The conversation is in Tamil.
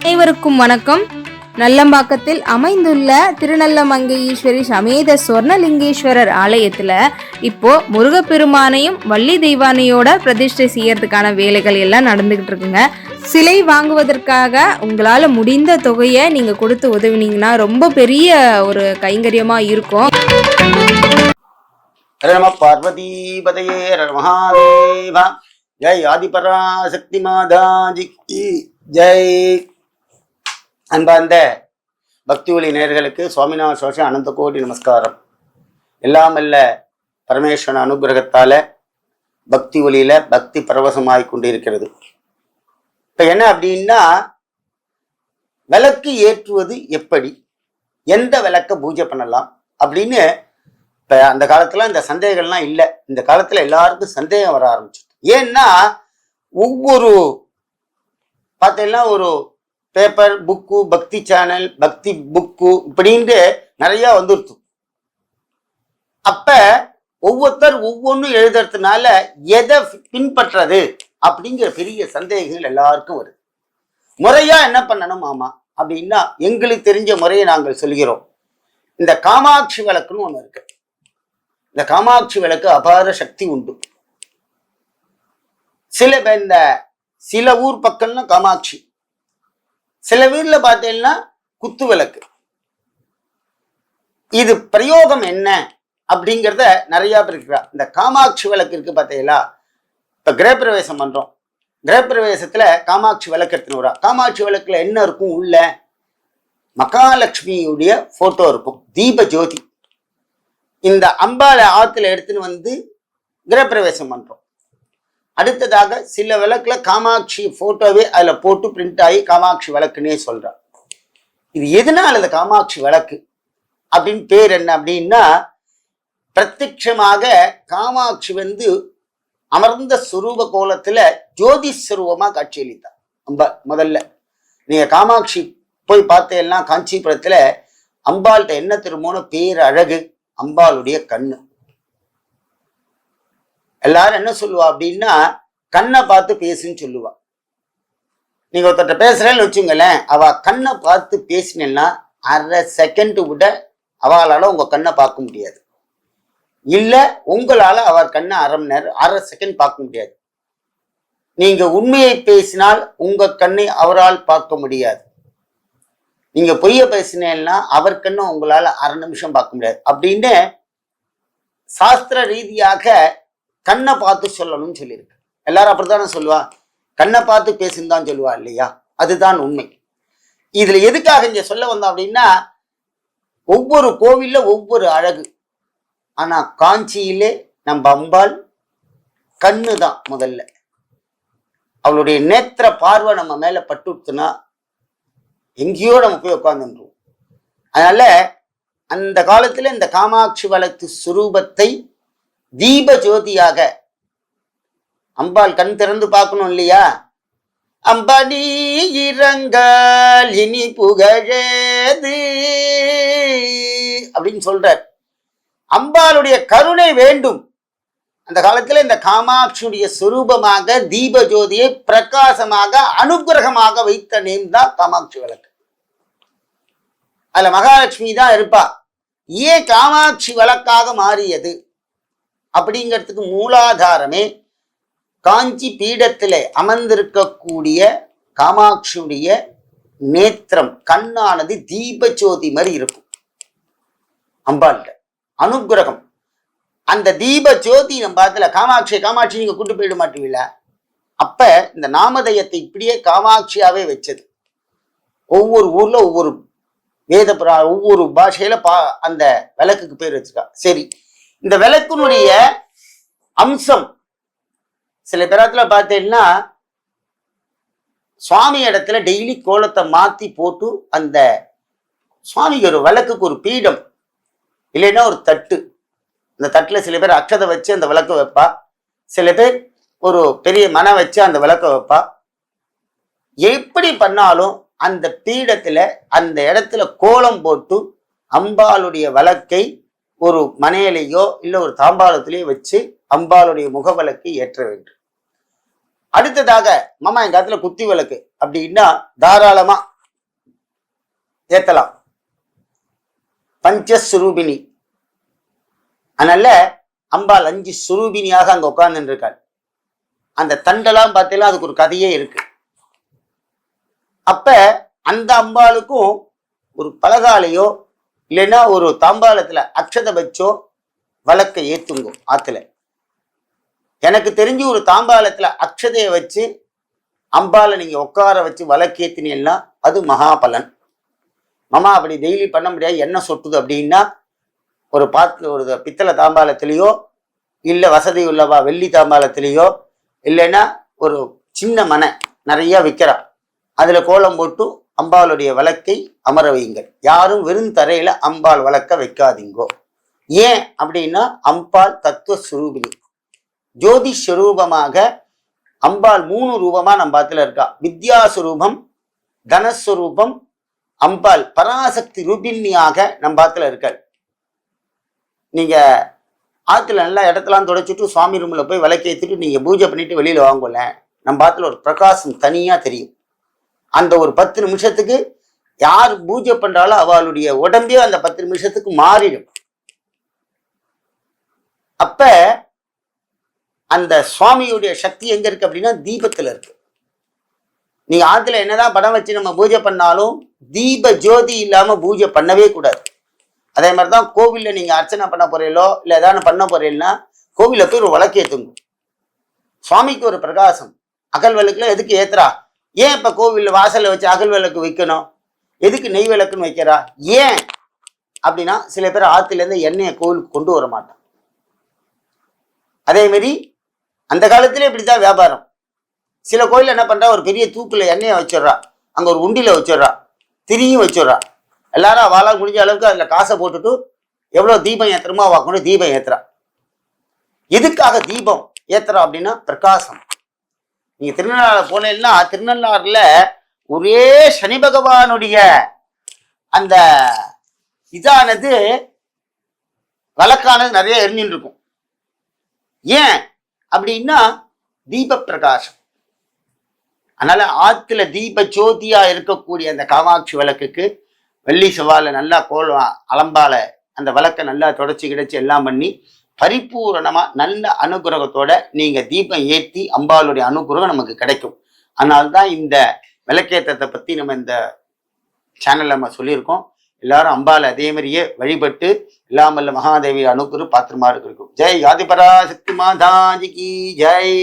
அனைவருக்கும் வணக்கம். நல்லம்பாக்கத்தில் அமைந்துள்ள திருநல்லமங்கை ஈஸ்வரி சமேத சொர்ணலிங்கேஸ்வரர் ஆலயத்துல இப்போ முருகப்பெருமானையும் வள்ளி தெய்வானையோட பிரதிஷ்டை செய்யறதுக்கான வேலைகள் எல்லாம் நடந்துகிட்டு இருக்குங்க. சிலை வாங்குவதற்காக உங்களால முடிந்த தொகையை நீங்க கொடுத்து உதவினீங்கன்னா ரொம்ப பெரிய ஒரு கைங்கரியமா இருக்கும். பார்வதிபதையே மகாதேவா ஜெய் ஆதிபராசக்தி மாதாஜிக்கு ஜெய். அன்பார்ந்த பக்தி ஒளி நேயர்களுக்கு சுவாமிநாத சோஷ அனந்த கோடி நமஸ்காரம். எல்லாம் அல்ல பரமேஸ்வரன் அனுகிரகத்தால பக்தி ஒளியில பக்தி பரவசமாய் கொண்டிருக்கிறது. இப்ப என்ன அப்படின்னா, விளக்கு ஏற்றுவது எப்படி, எந்த விளக்க பூஜை பண்ணலாம் அப்படின்னு இப்ப அந்த காலத்துல இந்த சந்தேகங்கள்லாம் இல்லை. இந்த காலத்துல எல்லாருக்கும் சந்தேகம் வர ஆரம்பிச்சு. ஏன்னா ஒவ்வொரு பார்த்தீங்கன்னா ஒரு பேப்பர் புக்கு, பக்தி சேனல், பக்தி புக்கு இப்படின்ட்டு நிறைய வந்துருச்சு. அப்ப ஒவ்வொருத்தர் ஒவ்வொன்றும் எழுதுறதுனால எதை பின்பற்றது அப்படிங்கிற பெரிய சந்தேகங்கள் எல்லாருக்கும் வருது. முறையா என்ன பண்ணணும் ஆமா அப்படின்னா, எங்களுக்கு தெரிஞ்ச முறையை நாங்கள் சொல்கிறோம். இந்த காமாட்சி விளக்குன்னு ஒண்ணு இருக்கு. இந்த காமாட்சி விளக்கு அபார சக்தி உண்டு. சில ஊர் பக்கம்னா காமாட்சி, சில வீர்ல பார்த்தீங்கன்னா குத்து விளக்கு. இது பிரயோகம் என்ன அப்படிங்கிறத நிறைய பேர் இருக்கிறா. இந்த காமாட்சி விளக்கு இருக்கு பார்த்தீங்களா, இப்ப கிரகப்பிரவேசம் பண்றோம். கிரகப்பிரவேசத்துல காமாட்சி விளக்கு எடுத்துன்னு வரா. காமாட்சி விளக்குல என்ன இருக்கும், உள்ள மகாலட்சுமியுடைய போட்டோ இருக்கும், தீப ஜோதி. இந்த அம்பாளை ஆத்துல எடுத்துன்னு வந்து கிரகப்பிரவேசம் பண்றோம். அடுத்ததாக சில விளக்குல காமாட்சி போட்டோவே அதுல போட்டு பிரிண்ட் ஆகி காமாட்சி விளக்குன்னே சொல்றான். இது எதனால இந்த காமாட்சி விளக்கு அப்படின்னு பேர் என்ன அப்படின்னா, பிரத்யட்சமாக காமாட்சி அமர்ந்த சுரூப கோலத்துல ஜோதி சுரூபமா காட்சியளித்தான். முதல்ல நீங்க காமாட்சி போய் பார்த்தேன்னா காஞ்சிபுரத்துல அம்பாள்கிட்ட என்ன திருமோன பேர் அழகு, அம்பாளுடைய கண்ணு. எல்லாரும் என்ன சொல்லுவா அப்படின்னா, கண்ணை பார்த்து பேசுன்னு சொல்லுவா. நீங்க ஒருத்தட்ட பேசுறேன்னு வச்சுங்களேன், அவ கண்ணை பார்த்து பேசினேன்னா அரை செகண்ட் விட அவளால உங்க கண்ணை பார்க்க முடியாது. இல்ல உங்களால அவர் கண்ணை அரை செகண்ட் பார்க்க முடியாது. நீங்க உண்மையை பேசினால் உங்க கண்ணை அவரால் பார்க்க முடியாது. நீங்க பொய்ய பேசினேன்னா அவர் கண்ணை உங்களால அரை நிமிஷம் பார்க்க முடியாது. அப்படின்னு சாஸ்திர ரீதியாக கண்ணை பார்த்து சொல்லணும்னு சொல்லியிருக்கு. எல்லாரும் அப்படித்தானே சொல்லுவா, கண்ணை பார்த்து பேசுன்னு தான் சொல்லுவா இல்லையா? அதுதான் உண்மை. இதுல எதுக்காக இங்க சொல்ல வந்தோம் அப்படின்னா, ஒவ்வொரு கோவில்ல ஒவ்வொரு அழகு. ஆனா காஞ்சியிலே நம்ம அம்பாள் கண்ணு தான் முதல்ல. அவளுடைய நேத்திர பார்வை நம்ம மேல பட்டுடுத்துனா எங்கேயோ நம்ம போய் உட்காந்துருவோம். அதனால அந்த காலத்துல இந்த காமாட்சி வளர்த்து சுரூபத்தை தீப ஜோதியாக அம்பாள் கண் திறந்து பார்க்கணும் இல்லையா? அம்படி இரங்கால் இனி புகழேது அப்படின்னு சொல்றார். அம்பாளுடைய கருணை வேண்டும். அந்த காலத்துல இந்த காமாட்சியுடைய சுரூபமாக தீப ஜோதியை பிரகாசமாக அனுகிரகமாக வைத்த நேம் தான் காமாட்சி விளக்கு. அதுல மகாலட்சுமி தான் இருப்பா. ஏன் காமாட்சி விளக்காக மாறியது அப்படிங்கிறதுக்கு மூலாதாரமே காஞ்சி பீடத்திலே அமர்ந்திருக்கக்கூடிய காமாட்சியுடைய நேத்திரம், கண்ணானது தீப ஜோதி மாதிரி இருக்கும். அம்பாள்கிட்ட அனுகிரகம். அந்த தீப ஜோதி நம்ம பார்த்துல காமாட்சி நீங்க கூட்டு போயிட மாட்டீங்களா? அப்ப இந்த நாமதயத்தை இப்படியே காமாட்சியாவே வச்சது. ஒவ்வொரு ஊர்ல ஒவ்வொரு வேத ஒவ்வொரு பாஷையில அந்த விளக்குக்கு பேர் வச்சிருக்கா. சரி, இந்த விளக்கினுடைய அம்சம் சில பேரத்துல பார்த்தீங்கன்னா, சுவாமி இடத்துல டெய்லி கோலத்தை மாத்தி போட்டு அந்த சுவாமிக்கு ஒரு விளக்குக்கு ஒரு பீடம் இல்லைன்னா ஒரு தட்டு, அந்த தட்டுல சில பேர் அக்ஷதை வச்சு அந்த விளக்க வைப்பா. சில பேர் ஒரு பெரிய மனை வச்சு அந்த விளக்க வைப்பா. எப்படி பண்ணாலும் அந்த பீடத்துல அந்த இடத்துல கோலம் போட்டு அம்பாளுடைய விளக்கை ஒரு மனையிலேயோ இல்லை ஒரு தாம்பாளத்திலேயோ வச்சு அம்பாளுடைய முகவிளக்கு ஏற்ற வேண்டும். அடுத்ததாக மாமா எங்க காலத்துல குத்தி விளக்கு அப்படின்னா தாராளமா ஏத்தலாம். பஞ்சஸ்வரூபிணி. அதனால அம்பாள் 5 சுரூபினியாக அங்க உட்கார்ந்துட்டு இருக்காள். அந்த தண்டெல்லாம் பார்த்தீங்கன்னா அதுக்கு ஒரு கதையே இருக்கு. அப்ப அந்த அம்பாளுக்கும் ஒரு பலகாலையோ இல்லைன்னா ஒரு தாம்பாளத்துல அக்ஷதை வச்சோ வழக்கை ஏத்துங்கோ ஆத்துல. எனக்கு தெரிஞ்சு ஒரு தாம்பாளத்துல அக்ஷதையை வச்சு அம்பாலை நீங்க உட்கார வச்சு வழக்கேத்தினீங்கன்னா அது மகாபலன். மாமா அப்படி டெய்லி பண்ண முடியாது, என்ன சொட்டுது அப்படின்னா ஒரு ஒரு பித்தளை தாம்பாளத்திலேயோ இல்லை வசதி உள்ளவா வெள்ளி தாம்பாளத்திலேயோ இல்லைன்னா ஒரு சின்ன மனை நிறைய விற்கிறா, அதுல கோலம் போட்டு அம்பாளுடைய விளக்கை அமர வையுங்கள். யாரும் வெறும் தரையில அம்பாள் விளக்க வைக்காதீங்கோ. ஏன் அப்படின்னா அம்பாள் தத்துவ சுரூபிணி, ஜோதி ஸ்வரூபமாக அம்பாள் 3 ரூபமா நம்ம பாத்துல இருக்கா. வித்யாஸ்வரூபம், தனஸ்வரூபம், அம்பாள் பராசக்தி ரூபிணியாக நம்ம பாத்துல இருக்காள். நீங்க ஆத்துல நல்லா இடத்தெல்லாம் தொடச்சிட்டு சுவாமி ரூம்ல போய் விளக்கேற்றிட்டு நீங்க பூஜை பண்ணிட்டு வெளியில வாங்கல, நம்ம பாத்துல ஒரு பிரகாசம் தனியா தெரியும். அந்த ஒரு 10 நிமிஷத்துக்கு யார் பூஜை பண்றாலும் அவளுடைய உடம்பே அந்த 10 நிமிஷத்துக்கு மாறிடும். அப்ப அந்த சுவாமியுடைய சக்தி எங்க இருக்கு அப்படின்னா தீபத்துல இருக்கு. நீங்க ஆத்துல என்னதான் படம் வச்சு நம்ம பூஜை பண்ணாலும் தீப ஜோதி இல்லாம பூஜை பண்ணவே கூடாது. அதே மாதிரிதான் கோவில்ல நீங்க அர்ச்சனை பண்ண போறீங்களோ இல்ல ஏதாவது பண்ண போறீங்கன்னா கோவில போய் ஒரு விளக்கேத்துங்க. சுவாமிக்கு ஒரு பிரகாசம். அகல் விளக்குல எதுக்கு ஏத்துறா? ஏன் இப்ப கோவில்ல வாசல்ல வச்சு அகல் விளக்கு வைக்கணும்? எதுக்கு நெய் விளக்குன்னு வைக்கிறா? ஏன் அப்படின்னா சில பேர் ஆத்துல இருந்து எண்ணெயை கோவிலுக்கு கொண்டு வர மாட்டான். அதே மாதிரி அந்த காலத்திலே இப்படித்தான் வியாபாரம். சில கோயில் என்ன பண்றா, ஒரு பெரிய தூக்குல எண்ணெயை வச்சிடுறா, அங்க ஒரு உண்டியில வச்சிடுறா, திரியும் வச்சிடுறா. எல்லாரும் அவளால் முடிஞ்ச அளவுக்கு அதுல காசை போட்டுட்டு எவ்வளவு தீபம் ஏத்துறமோ அவ கொண்டு தீபம் ஏத்துறா. எதுக்காக தீபம் ஏத்துறா அப்படின்னா பிரகாசம். நீங்க திருநள்ளாறு போனீங்கன்னா திருநள்ளாறுல ஒரே சனி பகவானுடைய அந்த இதானது வழக்கானது நிறைய எரிஞ்சுட்டு இருக்கும். ஏன் அப்படின்னா தீப பிரகாசம். அதனால ஆத்துல தீப ஜோதியா இருக்கக்கூடிய அந்த காமாட்சி விளக்குக்கு வெள்ளி செவ்வால நல்லா அலம்பால அந்த விளக்கை நல்லா தொடச்சி கிடைச்சி எல்லாம் பண்ணி பரிபூரணமா நல்ல அனுகிரகத்தோட நீங்க தீபம் ஏற்றி அம்பாளுடைய அனுகிரகம் நமக்கு கிடைக்கும். அதனால்தான் இந்த விளக்கேற்றத்தை பத்தி நம்ம இந்த சேனல்ல நம்ம சொல்லியிருக்கோம். எல்லாரும் அம்பாள் அதே மாதிரியே வழிபட்டு இல்லாமல்ல மகாதேவி அனுகிரகம் பாத்திரமா இருக்கும். ஜெய் ஆதிபராசக்தி மாதாஜி கி ஜெய்.